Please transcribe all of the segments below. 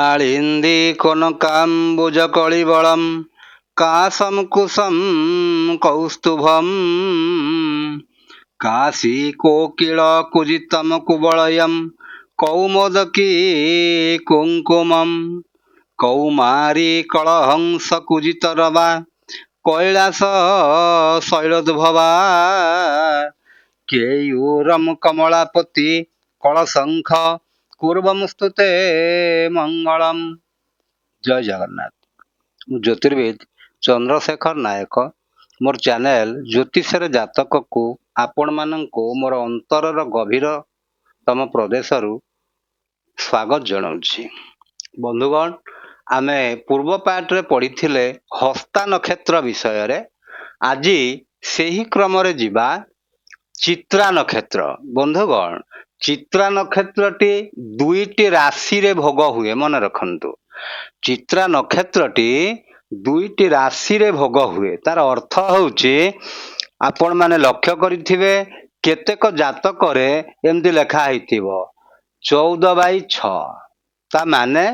कालिंदी कनकाम्बुजकलिबलं काशं कुशं कौस्तुभं काशीकोकिलकुजितमकुवलयं कौमोदकी कुङ्कुमं कौमारीकलहंसकुजितरवा कैलास शैलोद्भवा केयूरं कमलापति कलशंख पूर्वमुस्तुते मंगलम। जय जगन्नाथ। मु ज्योतिर्विद चंद्रशेखर नायक मोर चैनल ज्योतिषर जातक को आपण माननको मोर अंतरर गभीरतम प्रदेशरु स्वागत जनाउछि। बंधुगण, आमे पूर्व पाठ रे पढ़िथिले हस्ता नक्षत्र विषय रे। आज सेही क्रम रे जिबा चित्रा नक्षत्र। बंधुगण, चित्रा नक्षत्रटी दुईटी राशि रे भोग हुए, मन रखंतु। चित्रा नक्षत्रटी दुईटी राशि रे भोग हुए। तार अर्थ होउची आपण माने लक्ष्य करिथिबे केतेक जातक रे एमदी लेखा हितिबो 14/6। ता माने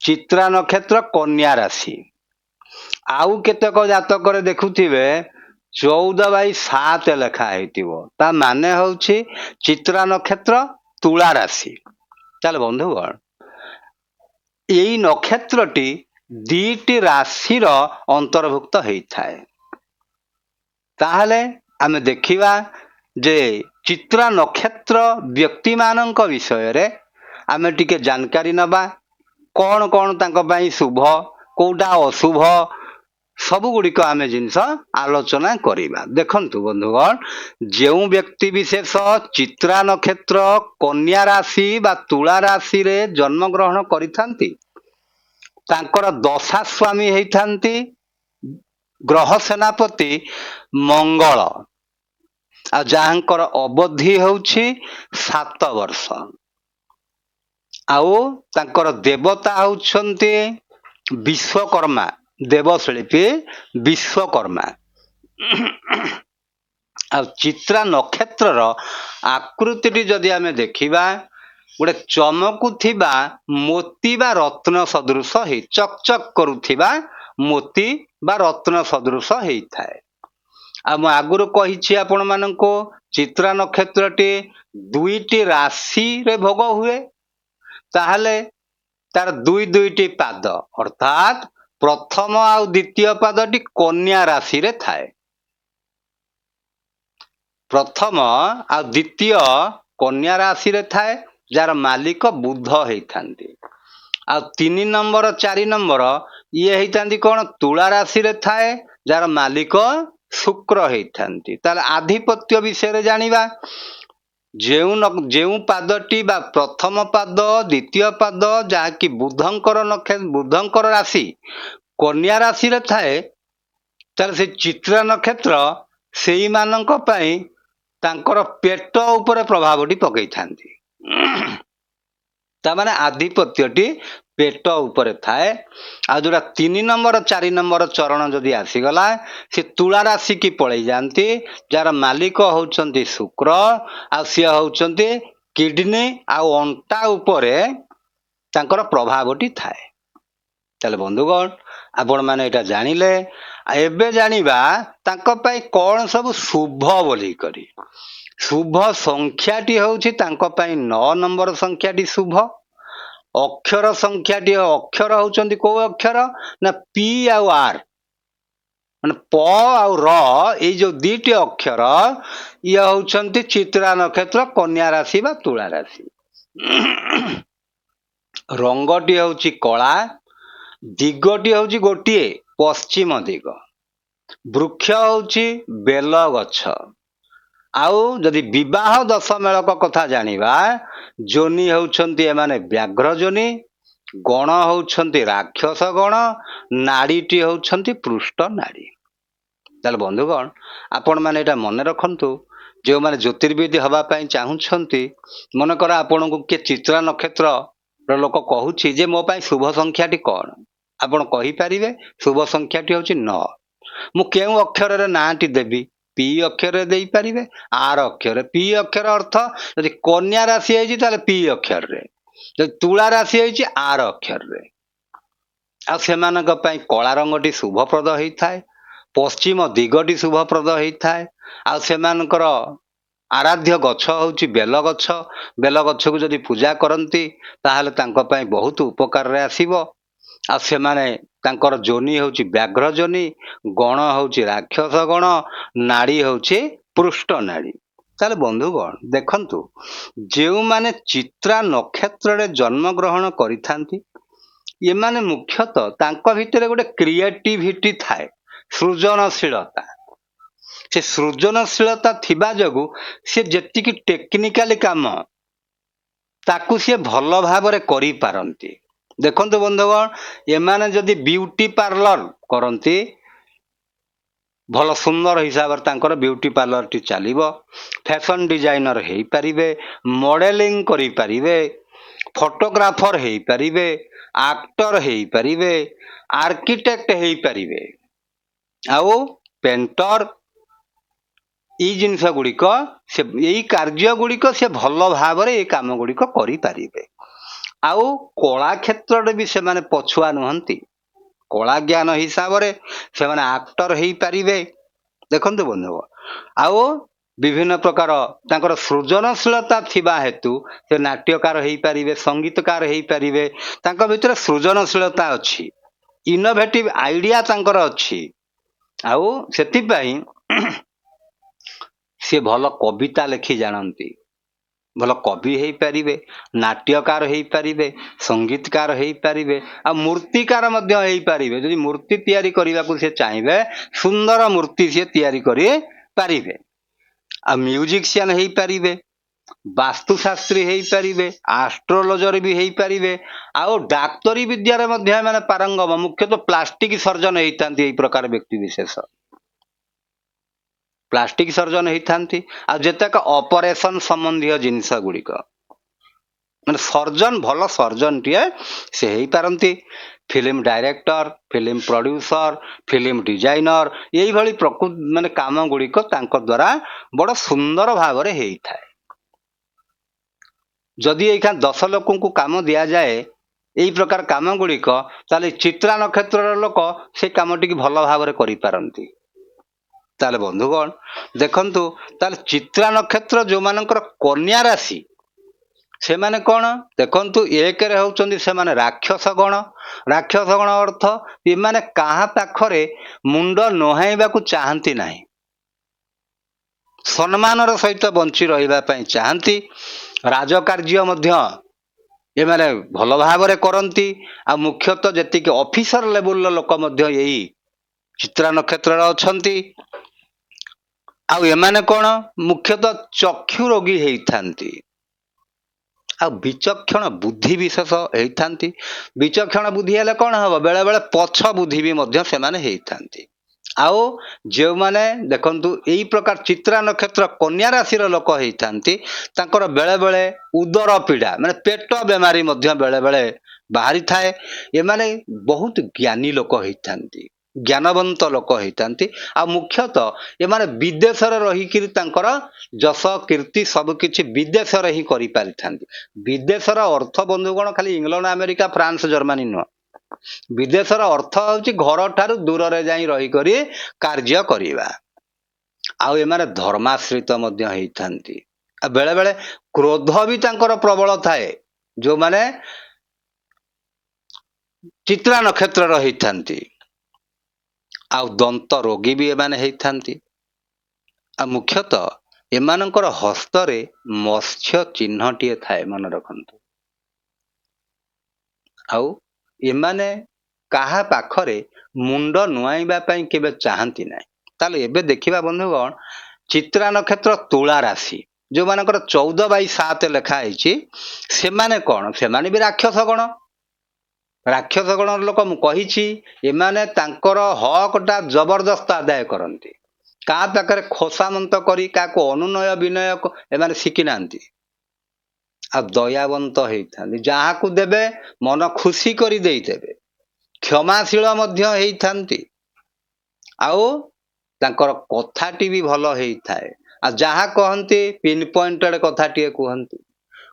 चित्रा नक्षत्र कन्या राशि। आउ केतेक जातक रे देखुथिबे 14/7 लेखा हितिबो। ता माने होउची चित्रा नक्षत्र तुला राशि। चल बंधुगण, यही नक्षत्रटी दीटी राशिर अंतर्भुक्त होइथाय। ताहले आमे देखिबा जे चित्रा नक्षत्र व्यक्ति मानक विषय रे आमे टिके जानकारी नबा। कौन कौन तांको पई शुभ, कोउटा अशुभ, सबु गुड़िक आमे जिनस आलोचना करिबा। देखंतु बंधुगण, जेउ व्यक्ति विशेष चित्रा नक्षत्र कन्या राशि बा तुला राशि रे जन्म ग्रहण करिथांती, तांकर दशा स्वामी हेइथांती ग्रह सेनापति मंगल। आ जाहांकर अवधि होउछि 7 वर्ष। आउ तांकर देवता होउछंती विश्वकर्मा, देवशिल्पी विश्वकर्मा। आ चित्रा नक्षत्रर आकृति जदि आमे देखिबा, गोटे चमकुथिबा मोती बा रत्न सदृश हे, चकचक करुथिबा मोती बा रत्न सदृश हेइथाय। आ म आगुरु कहिछि आपण मानको चित्रा नक्षत्रटी दुईटी राशि रे भोग हुए। ताहले तार दुईटी पाद, अर्थात प्रथम आ द्वितीय पादटी कन्या राशि रे थाए। प्रथम आ द्वितीय कन्या राशि रे थाए, जार मालिक बुध हेइथांती। आ 3 नंबर 4 नंबर ये हेइथांती कोन तुला राशि रे थाए, जार मालिक शुक्र हेइथांती। ताले आधिपत्य विषय रे जानिबा। जेउ पादटी बा प्रथम पाद द्वितीय पाद जाकी बुधंकर राशि कन्या राशि रे थाए, ताले से चित्रा नक्षत्र सेई मानक पई तांकर पेट ऊपर प्रभावटी पकई थांती। ता माने आधिपत्यटी पेट ऊपर थाए। आ जोरा 3 नंबर 4 नंबर चरण जदि आसीगला, से तुला राशि की पळई जानती, जार मालिक होउचंती शुक्र। आ से होउचंती किडनी आ अंटा ऊपरे तांकर प्रभावटी थाए। चल बंधुगण, आपण माने एटा जानिले। एबे जानिबा तांको पई कोन सब शुभ बोली करी। शुभ संख्याटी होउची तांको पई 9 नंबर संख्याटी शुभ। अक्षर संख्याटी, अक्षर होउचंती को अक्षर ना पी आ आर, माने प आ र, ए जो दीटी अक्षर ये होउचंती चित्रा नक्षत्र कन्या राशि बा तुला राशि। रंगटी होउची कला, दिगटी होउची गोटिए पश्चिम दिग, वृक्ष होउची बेल गछ। आउ जदि विवाह दश मेलक कथा जानिबा, जोनी होउछंती एमाने व्याघ्र जोनी, गण होउछंती राक्षस गण, नाड़ीटी होउछंती पृष्ठ नाड़ी। ताल बंधुगण, आपण माने एटा मने रखंतु, जो माने ज्योतिर्विद हवा पई चाहुछंती, मन कर आपनको के चित्रा नक्षत्र लोक कहूछि जे मो पई शुभ संख्याटी कोन, आपण कहि परिबे शुभ संख्याटी होउछि 9। मु केउ अक्षर रे नाटी देबी, पी अक्षर रे देई परिबे, आर अक्षर। पी अक्षर अर्थ जदि कन्या राशि है ताले पी अक्षर रे, ଯଦି ତୁଳା ରାଶି ହେଇଛି ଆର ଅକ୍ଷରରେ, ଆଉ ସେମାନଙ୍କ ପାଇଁ କଳା ରଙ୍ଗଟି ଶୁଭପ୍ରଦ ହେଇଥାଏ, ପଶ୍ଚିମ ଦିଗଟି ଶୁଭପ୍ରଦ ହେଇଥାଏ। ଆଉ ସେମାନଙ୍କର ଆରାଧ୍ୟ ଗଛ ହେଉଛି ବେଲଗଛ। ବେଲଗଛକୁ ଯଦି ପୂଜା କରନ୍ତି ତାହେଲେ ତାଙ୍କ ପାଇଁ ବହୁତ ଉପକାରରେ ଆସିବ। ଆଉ ସେମାନେ ତାଙ୍କର ଯୋନି ହେଉଛି ବ୍ୟାଘ୍ର ଯୋନି, ଗଣ ହେଉଛି ରାକ୍ଷସ ଗଣ, ନାଡ଼ି ହେଉଛି ପୃଷ୍ଠ ନାଡ଼ି। ତାହେଲେ ବନ୍ଧୁଗଣ ଦେଖନ୍ତୁ, ଯେଉଁମାନେ ଚିତ୍ରା ନକ୍ଷତ୍ରରେ ଜନ୍ମଗ୍ରହଣ କରିଥାନ୍ତି ଏମାନେ ମୁଖ୍ୟତଃ ତାଙ୍କ ଭିତରେ ଗୋଟେ କ୍ରିଏଟିଭିଟି ଥାଏ, ସୃଜନଶୀଳତା। ସେ ସୃଜନଶୀଳତା ଥିବା ଯୋଗୁଁ ସେ ଯେତିକି ଟେକ୍ନିକାଲି କାମ ତାକୁ ସିଏ ଭଲ ଭାବରେ କରିପାରନ୍ତି। ଦେଖନ୍ତୁ ବନ୍ଧୁଗଣ, ଏମାନେ ଯଦି ବିୟୁଟି ପାର୍ଲର କରନ୍ତି, ଭଲ ସୁନ୍ଦର ହିସାବରେ ତାଙ୍କର ବିୟୁଟି ପାର୍ଲରଟି ଚାଲିବ, ଫ୍ୟାସନ ଡିଜାଇନର ହେଇପାରିବେ, ମଡେଲିଂ କରିପାରିବେ, ଫଟୋଗ୍ରାଫର ହେଇପାରିବେ, ଆକ୍ଟର ହେଇପାରିବେ, ଆର୍କିଟେକ୍ଟ ହେଇପାରିବେ, ଆଉ ପେଣ୍ଟର। ଏଇ ଜିନିଷ ଗୁଡ଼ିକ ଏଇ କାର୍ଯ୍ୟ ଗୁଡ଼ିକ ସେ ଭଲ ଭାବରେ ଏଇ କାମ ଗୁଡ଼ିକ କରିପାରିବେ। ଆଉ କଳା କ୍ଷେତ୍ରରେ ବି ସେମାନେ ପଛୁଆ ନୁହନ୍ତି। କଳା ଜ୍ଞାନ ହିସାବରେ ସେମାନେ ଆକ୍ଟର ହେଇପାରିବେ। ଦେଖନ୍ତୁ ବନ୍ଧୁ, ଆଉ ବିଭିନ୍ନ ପ୍ରକାର ତାଙ୍କର ସୃଜନଶୀଳତା ଥିବା ହେତୁ ସେ ନାଟ୍ୟକାର ହେଇପାରିବେ, ସଙ୍ଗୀତକାର ହେଇପାରିବେ। ତାଙ୍କ ଭିତରେ ସୃଜନଶୀଳତା ଅଛି, ଇନୋଭେଟିଭ ଆଇଡିଆ ତାଙ୍କର ଅଛି। ଆଉ ସେଥିପାଇଁ ସେ ଭଲ କବିତା ଲେଖି ଜାଣନ୍ତି, ଭଲ କବି ହେଇପାରିବେ, ନାଟ୍ୟକାର ହେଇପାରିବେ, ସଙ୍ଗୀତକାର ହେଇପାରିବେ, ଆଉ ମୂର୍ତ୍ତିକାର ମଧ୍ୟ ହେଇପାରିବେ। ଯଦି ମୂର୍ତ୍ତି ତିଆରି କରିବାକୁ ସେ ଚାହିଁବେ, ସୁନ୍ଦର ମୂର୍ତ୍ତି ସେ ତିଆରି କରିପାରିବେ। ଆଉ ମ୍ୟୁଜିସିଆନ ହେଇପାରିବେ, ବାସ୍ତୁଶାସ୍ତ୍ରୀ ହେଇପାରିବେ, ଆଷ୍ଟ୍ରୋଲୋଜର ବି ହେଇପାରିବେ, ଆଉ ଡାକ୍ତରୀ ବିଦ୍ୟାରେ ମଧ୍ୟ ଏମାନେ ପାରଙ୍ଗମ। ମୁଖ୍ୟତଃ ପ୍ଲାଷ୍ଟିକ ସର୍ଜନ ହେଇଥାନ୍ତି ଏଇ ପ୍ରକାର ବ୍ୟକ୍ତି ବିଶେଷ, ପ୍ଲାଷ୍ଟିକ ସର୍ଜନ ହେଇଥାନ୍ତି। ଆଉ ଯେତେକ ଅପରେସନ ସମ୍ବନ୍ଧୀୟ ଜିନିଷ ଗୁଡ଼ିକ, ମାନେ ସର୍ଜନ, ଭଲ ସର୍ଜନଟିଏ ସେ ହେଇପାରନ୍ତି। Film director, film producer, film designer, ଏଇଭଳି ମାନେ କାମ ଗୁଡ଼ିକ ତାଙ୍କ ଦ୍ୱାରା ବଡ଼ ସୁନ୍ଦର ଭାବରେ ହେଇଥାଏ। ଯଦି ଏଇଖା 10 ଲୋକଙ୍କୁ କାମ ଦିଆଯାଏ ଏଇ ପ୍ରକାର କାମ ଗୁଡ଼ିକ, ତାହେଲେ ଚିତ୍ରା ନକ୍ଷତ୍ରର ଲୋକ ସେ କାମଟିକୁ ଭଲ ଭାବରେ କରିପାରନ୍ତି। ତାହେଲେ ବନ୍ଧୁଗଣ ଦେଖନ୍ତୁ, ତାହେଲେ ଚିତ୍ରା ନକ୍ଷତ୍ର ଯେଉଁମାନଙ୍କର କନ୍ୟା ରାଶି ସେମାନେ କ'ଣ ଦେଖନ୍ତୁ, ଏକରେ ହେଉଛନ୍ତି ସେମାନେ ରାକ୍ଷସ ଗଣ। ରାକ୍ଷସ ଗଣ ଅର୍ଥ ଏମାନେ କାହା ପାଖରେ ମୁଣ୍ଡ ନୁହାଇବାକୁ ଚାହାନ୍ତି ନାହିଁ, ସମ୍ମାନର ସହିତ ବଞ୍ଚି ରହିବା ପାଇଁ ଚାହାନ୍ତି। ରାଜକାର୍ଯ୍ୟ ମଧ୍ୟ ଏମାନେ ଭଲ ଭାବରେ କରନ୍ତି। ଆଉ ମୁଖ୍ୟତଃ ଯେତିକି ଅଫିସର ଲେବୁଲର ଲୋକ ମଧ୍ୟ ଏଇ ଚିତ୍ରା ନକ୍ଷତ୍ରରେ ଅଛନ୍ତି। ଆଉ ଏମାନେ କ'ଣ ମୁଖ୍ୟତଃ ଚକ୍ଷୁ ରୋଗୀ ହେଇଥାନ୍ତି, ଆଉ ବିଚକ୍ଷଣ ବୁଦ୍ଧି ବିଶେଷ ହେଇଥାନ୍ତି। ବିଚକ୍ଷଣ ବୁଦ୍ଧି ହେଲେ କ'ଣ ହେବ, ବେଳେ ବେଳେ ପଛ ବୁଦ୍ଧି ବି ମଧ୍ୟ ସେମାନେ ହେଇଥାନ୍ତି। ଆଉ ଯେଉଁମାନେ ଦେଖନ୍ତୁ ଏଇ ପ୍ରକାର ଚିତ୍ରା ନକ୍ଷତ୍ର କନ୍ୟା ରାଶିର ଲୋକ ହେଇଥାନ୍ତି, ତାଙ୍କର ବେଳେ ବେଳେ ଉଦର ପୀଡ଼ା ମାନେ ପେଟ ବେମାରୀ ମଧ୍ୟ ବେଳେ ବେଳେ ବାହାରିଥାଏ। ଏମାନେ ବହୁତ ଜ୍ଞାନୀ ଲୋକ ହେଇଥାନ୍ତି, ଜ୍ଞାନବନ୍ତ ଲୋକ ହେଇଥାନ୍ତି। ଆଉ ମୁଖ୍ୟତଃ ଏମାନେ ବିଦେଶରେ ରହିକିରି ତାଙ୍କର ଯଶ କୀର୍ତ୍ତି ସବୁକିଛି ବିଦେଶରେ ହିଁ କରିପାରିଥାନ୍ତି। ବିଦେଶର ଅର୍ଥ ବନ୍ଧୁଗଣ ଖାଲି ଇଂଲଣ୍ଡ, ଆମେରିକା, ଫ୍ରାନ୍ସ, ଜର୍ମାନୀ ନୁହଁ। ବିଦେଶର ଅର୍ଥ ହେଉଛି ଘରଠାରୁ ଦୂରରେ ଯାଇ ରହିକରି କାର୍ଯ୍ୟ କରିବା। ଆଉ ଏମାନେ ଧର୍ମାଶ୍ରିତ ମଧ୍ୟ ହେଇଥାନ୍ତି। ଆଉ ବେଳେ ବେଳେ କ୍ରୋଧ ବି ତାଙ୍କର ପ୍ରବଳ ଥାଏ। ଯେଉଁମାନେ ଚିତ୍ରା ନକ୍ଷତ୍ରର ହେଇଥାନ୍ତି, ଆଉ ଦନ୍ତ ରୋଗୀ ବି ଏମାନେ ହେଇଥାନ୍ତି। ଆଉ ମୁଖ୍ୟତଃ ଏମାନଙ୍କର ହସ୍ତରେ ମତ୍ସ୍ୟ ଚିହ୍ନଟିଏ ଥାଏ, ମନେ ରଖନ୍ତୁ। ଆଉ ଏମାନେ କାହା ପାଖରେ ମୁଣ୍ଡ ନୁଆଇଁବା ପାଇଁ କେବେ ଚାହାନ୍ତି ନାହିଁ। ତାହେଲେ ଏବେ ଦେଖିବା ବନ୍ଧୁଗଣ, ଚିତ୍ରା ନକ୍ଷତ୍ର ତୁଳା ରାଶି ଯେଉଁମାନଙ୍କର 14/7 ଲେଖା ହେଇଛି, ସେମାନେ କ'ଣ, ସେମାନେ ବି ରାକ୍ଷସ ଗଣ। ରାକ୍ଷସ ଗଣର ଲୋକ ମୁଁ କହିଛି, ଏମାନେ ତାଙ୍କର ହକଟା ଜବରଦସ୍ତ ଆଦାୟ କରନ୍ତି। କାହା ପାଖରେ ଖୋସାମନ୍ତ କରି କାହାକୁ ଅନୁନୟ ବିନୟ ଏମାନେ ଶିଖିନାହାନ୍ତି। ଆଉ ଦୟାବନ୍ତ ହେଇଥାନ୍ତି, ଯାହାକୁ ଦେବେ ମନ ଖୁସି କରି ଦେଇଦେବେ। କ୍ଷମାଶୀଳ ମଧ୍ୟ ହେଇଥାନ୍ତି। ଆଉ ତାଙ୍କର କଥାଟି ବି ଭଲ ହେଇଥାଏ। ଆଉ ଯାହା କହନ୍ତି ପିନ୍ ପଏଣ୍ଟେଡ କଥାଟିଏ କୁହନ୍ତି।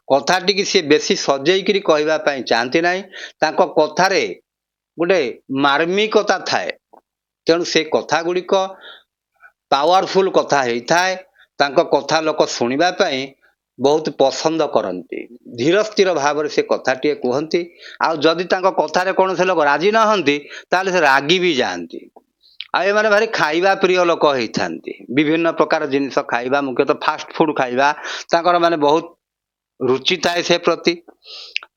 କଥାଟିକି ସିଏ ବେଶୀ ସଜେଇକିରି କହିବା ପାଇଁ ଚାହାନ୍ତି ନାହିଁ। ତାଙ୍କ କଥାରେ ଗୋଟେ ମାର୍ମିକତା ଥାଏ। ତେଣୁ ସେ କଥା ଗୁଡ଼ିକ ପାୱାରଫୁଲ କଥା ହେଇଥାଏ। ତାଙ୍କ କଥା ଲୋକ ଶୁଣିବା ପାଇଁ ବହୁତ ପସନ୍ଦ କରନ୍ତି। ଧୀର ସ୍ଥିର ଭାବରେ ସେ କଥାଟିଏ କୁହନ୍ତି। ଆଉ ଯଦି ତାଙ୍କ କଥାରେ କୌଣସି ଲୋକ ରାଜି ନ ହୁଅନ୍ତି ତାହେଲେ ସେ ରାଗି ବି ଯାଆନ୍ତି। ଆଉ ଏମାନେ ଭାରି ଖାଇବା ପ୍ରିୟ ଲୋକ ହେଇଥାନ୍ତି। ବିଭିନ୍ନ ପ୍ରକାର ଜିନିଷ ଖାଇବା, ମୁଖ୍ୟତଃ ଫାଷ୍ଟ ଫୁଡ ଖାଇବା ତାଙ୍କର ମାନେ ବହୁତ ରୁଚି ଥାଏ ସେ ପ୍ରତି।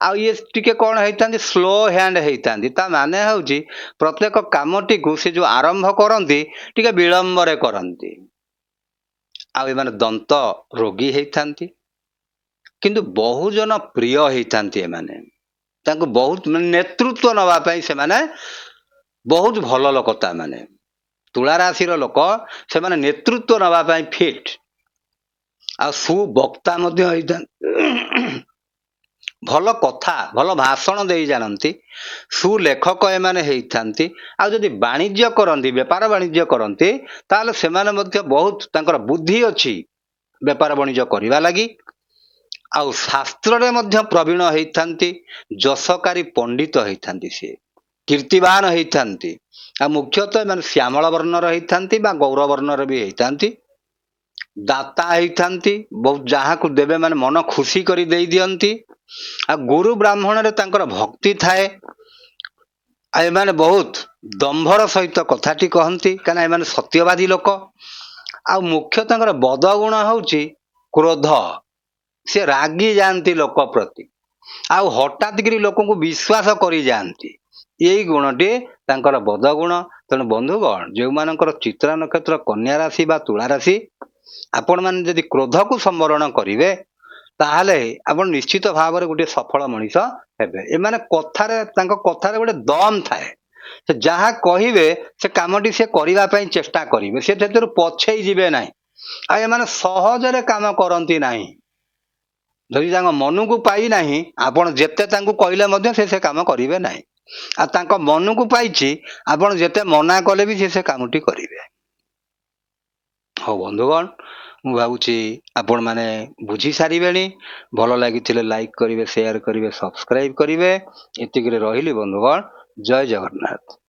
ଆଉ ଇଏ ଟିକେ କ'ଣ ହେଇଥାନ୍ତି, ସ୍ଲୋ ହ୍ୟାଣ୍ଡ ହେଇଥାନ୍ତି। ତା ମାନେ ହେଉଛି ପ୍ରତ୍ୟେକ କାମଟିକୁ ସେ ଯେଉଁ ଆରମ୍ଭ କରନ୍ତି ଟିକେ ବିଳମ୍ବରେ କରନ୍ତି। ଆଉ ଏମାନେ ଦନ୍ତ ରୋଗୀ ହେଇଥାନ୍ତି, କିନ୍ତୁ ବହୁଜନ ପ୍ରିୟ ହେଇଥାନ୍ତି। ଏମାନେ ତାଙ୍କୁ ବହୁତ ନେତୃତ୍ୱ ନେବା ପାଇଁ ସେମାନେ ବହୁତ ଭଲ ଲୋକ। ତାମାନେ ତୁଳା ରାଶିର ଲୋକ, ସେମାନେ ନେତୃତ୍ୱ ନେବା ପାଇଁ ଫିଟ୍। ଆଉ ସୁବକ୍ତା ମଧ୍ୟ ହେଇଥାନ୍ତି। ଭଲ କଥା, ଭଲ ଭାଷଣ ଦେଇ ଜାଣନ୍ତି। ସୁଲେଖକ ଏମାନେ ହେଇଥାନ୍ତି। ଆଉ ଯଦି ବାଣିଜ୍ୟ କରନ୍ତି, ବେପାର ବାଣିଜ୍ୟ କରନ୍ତି, ତାହେଲେ ସେମାନେ ମଧ୍ୟ ବହୁତ ତାଙ୍କର ବୁଦ୍ଧି ଅଛି ବେପାର ବାଣିଜ୍ୟ କରିବା ଲାଗି। ଆଉ ଶାସ୍ତ୍ରରେ ମଧ୍ୟ ପ୍ରବୀଣ ହେଇଥାନ୍ତି। ଯଶକାରୀ ପଣ୍ଡିତ ହେଇଥାନ୍ତି, ସିଏ କୀର୍ତ୍ତିବାନ ହେଇଥାନ୍ତି। ଆଉ ମୁଖ୍ୟତଃ ଏମାନେ ଶ୍ୟାମଳ ବର୍ଣ୍ଣର ହେଇଥାନ୍ତି ବା ଗୌର ବର୍ଣ୍ଣର ବି ହେଇଥାନ୍ତି। ଦାତା ହେଇଥାନ୍ତି, ବହୁତ ଯାହାକୁ ଦେବେ ମାନେ ମନ ଖୁସି କରି ଦେଇ ଦିଅନ୍ତି। ଆଉ ଗୁରୁ ବ୍ରାହ୍ମଣରେ ତାଙ୍କର ଭକ୍ତି ଥାଏ। ଆଉ ଏମାନେ ବହୁତ ଦମ୍ଭର ସହିତ କଥାଟି କହନ୍ତି, କାହିଁକିନା ଏମାନେ ସତ୍ୟବାଦୀ ଲୋକ। ଆଉ ମୁଖ୍ୟ ତାଙ୍କର ବଦଗୁଣ ହେଉଛି କ୍ରୋଧ। ସେ ରାଗି ଯାଆନ୍ତି ଲୋକ ପ୍ରତି, ଆଉ ହଠାତ୍ କରି ଲୋକଙ୍କୁ ବିଶ୍ୱାସ କରି ଯାଆନ୍ତି। ଏଇ ଗୁଣଟି ତାଙ୍କର ବଦଗୁଣ। ତେଣୁ ବନ୍ଧୁଗଣ, ଯେଉଁମାନଙ୍କର ଚିତ୍ରା ନକ୍ଷତ୍ର କନ୍ୟା ରାଶି ବା ତୁଳା ରାଶି, ଆପଣମାନେ ଯଦି କ୍ରୋଧକୁ ସମ୍ବରଣ କରିବେ ତାହେଲେ ଆପଣ ନିଶ୍ଚିତ ଭାବରେ ଗୋଟିଏ ସଫଳ ମଣିଷ ହେବେ। ଏମାନେ କଥାରେ, ତାଙ୍କ କଥାରେ ଗୋଟେ ଦମ ଥାଏ। ସେ ଯାହା କହିବେ ସେ କାମଟି ସେ କରିବା ପାଇଁ ଚେଷ୍ଟା କରିବେ, ସେ ସେଥିରୁ ପଛେଇ ଯିବେ ନାହିଁ। ଆଉ ଏମାନେ ସହଜରେ କାମ କରନ୍ତି ନାହିଁ। ଯଦି ତାଙ୍କ ମନକୁ ପାଇନାହିଁ, ଆପଣ ଯେତେ ତାଙ୍କୁ କହିଲେ ମଧ୍ୟ ସେ କାମ କରିବେ ନାହିଁ। ଆଉ ତାଙ୍କ ମନକୁ ପାଇଛି, ଆପଣ ଯେତେ ମନା କଲେ ବି ସେ କାମଟି କରିବେ। ହଉ ବନ୍ଧୁଗଣ, ମୁଁ ଭାବୁଛି ଆପଣମାନେ ବୁଝି ସାରିବେଣି। ଭଲ ଲାଗିଥିଲେ ଲାଇକ୍ କରିବେ, ସେୟାର କରିବେ, ସବସ୍କ୍ରାଇବ କରିବେ। ଏତିକିରେ ରହିଲି ବନ୍ଧୁଗଣ। ଜୟ ଜଗନ୍ନାଥ।